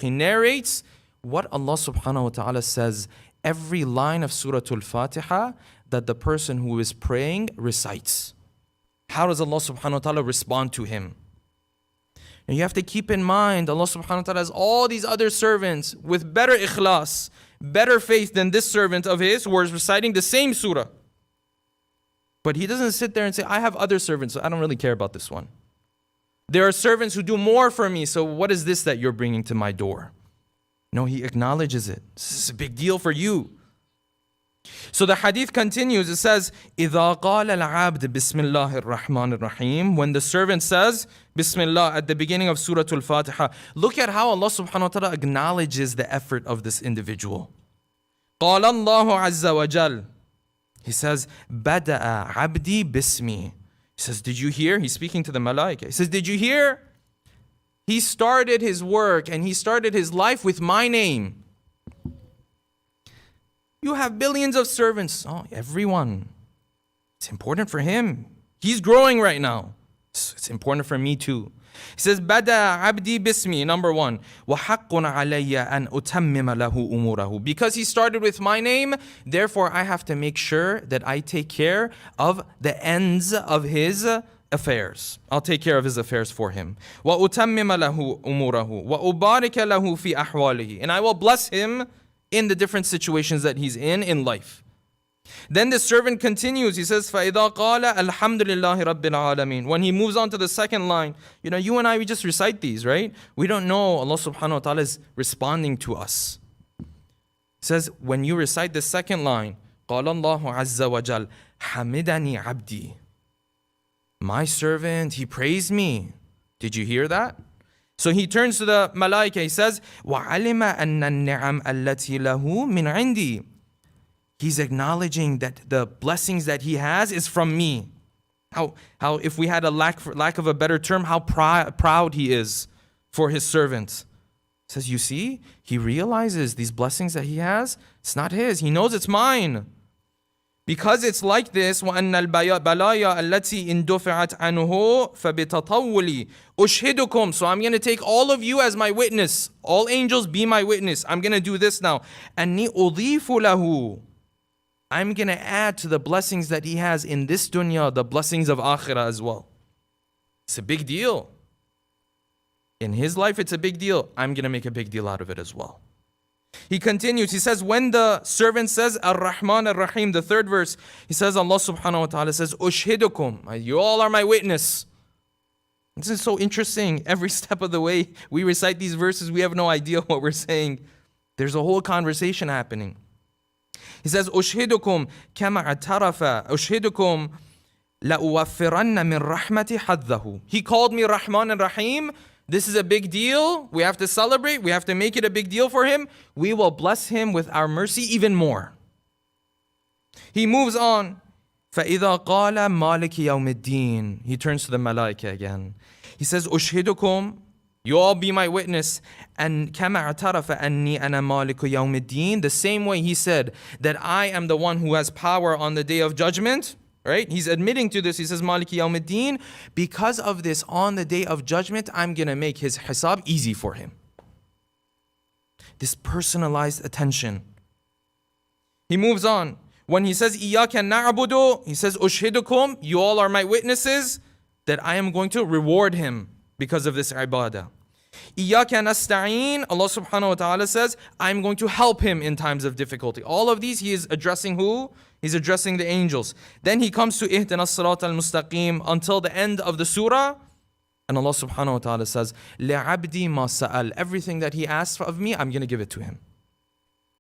He narrates what Allah subhanahu wa ta'ala says every line of Surah al-Fatihah that the person who is praying recites. How does Allah subhanahu wa ta'ala respond to him? And you have to keep in mind, Allah subhanahu wa ta'ala has all these other servants with better ikhlas, better faith than this servant of his who is reciting the same surah. But he doesn't sit there and say, I have other servants, so I don't really care about this one. There are servants who do more for me, so what is this that you're bringing to my door? No, he acknowledges it. This is a big deal for you. So the hadith continues. It says, إِذَا قَالَ الْعَبْدِ بِسْمِ اللَّهِ الرَّحْمَنِ الرَّحِيمِ. When the servant says, Bismillah, at the beginning of Surah Al-Fatihah, look at how Allah subhanahu wa ta'ala acknowledges the effort of this individual. قَالَ اللَّهُ عَزَّ وَجَلَّ. He says, بَدَأَ عَبْدِي بِسْمِي. He says, did you hear? He's speaking to the malaika. He says, did you hear? He started his work and he started his life with my name. You have billions of servants. Oh, everyone. It's important for him. He's growing right now. It's important for me too. He says, Bada abdi bismi, number one. وَحَقٌّ عَلَيَّ أَنْ أُتَمِّمَ لَهُ أُمُورَهُ. Because he started with my name, therefore I have to make sure that I take care of the ends of his affairs. I'll take care of his affairs for him. وَأُتَمِّمَ لَهُ أُمُورَهُ وَأُبَارِكَ لَهُ فِي أَحْوَالِهِ. And I will bless him in the different situations that he's in life. Then the servant continues. He says, فَإِذَا قَالَ الْحَمْدُ لِلَّهِ رَبِّ الْعَالَمِينَ. When he moves on to the second line, you and I, we just recite these, right? We don't know Allah subhanahu wa ta'ala is responding to us. He says, when you recite the second line, قَالَ اللَّهُ عَزَّ وَجَلَّ حَمِدَنِي عَبْدِي. My servant, he praised me. Did you hear that? So he turns to the malaika. He says, وَعَلِمَ أَنَّ النِّعَمْ الَّتِي لَهُ مِنْ عِنْدِي. He's acknowledging that the blessings that he has is from me. How if we had a lack of a better term, how proud he is for his servant. He says, you see, he realizes these blessings that he has, it's not his. He knows it's mine. Because it's like this, وَأَنَّ الْبَلَايَا الَّتِي اِنْدُفِعَتْ عَنْهُ فَبِتَطَوُّلِ أُشْهِدُكُمْ. So I'm going to take all of you as my witness. All angels be my witness. I'm going to do this now. أَنِّي أُضِيفُ لَهُ. I'm going to add to the blessings that he has in this dunya, the blessings of akhirah as well. It's a big deal. In his life, it's a big deal. I'm going to make a big deal out of it as well. He continues, he says, when the servant says, Ar-Rahman Ar-Rahim, the third verse, he says, Allah subhanahu wa ta'ala says, Ushhidukum, you all are my witness. This is so interesting. Every step of the way we recite these verses, we have no idea what we're saying. There's a whole conversation happening. He says, Ushhidukum kama atarafa, Ushhidukum la'uwaffiranna min rahmati haddahu. He called me Rahman and Rahim. This is a big deal. We have to celebrate. We have to make it a big deal for him. We will bless him with our mercy even more. He moves on. فَإِذَا قَالَ مَالِكِ يَوْمِ الدِّينِ. He turns to the malaika again. He says, أُشْهِدُكُمْ. You all be my witness. And كَمَا اعْتَرَفَ أَنِّي أَنَا مَالِكُ يَوْمِ الدِّينِ. The same way he said that I am the one who has power on the day of judgment. Right? He's admitting to this. He says, Maliki Yawmiddin. Because of this, on the day of judgment, I'm going to make his hisab easy for him. This personalized attention. He moves on. When he says, Iyaka na'budu, he says, Ushhidukum, you all are my witnesses, that I am going to reward him because of this ibadah. Iyaka nasta'een, Allah subhanahu wa ta'ala says, I'm going to help him in times of difficulty. All of these, he is addressing who? He's addressing the angels. Then he comes to Ihdina as-sirat al-mustaqim until the end of the surah. And Allah subhanahu wa ta'ala says, لِعَبْدِي مَا سَأَلْ. Everything that he asks of me, I'm going to give it to him.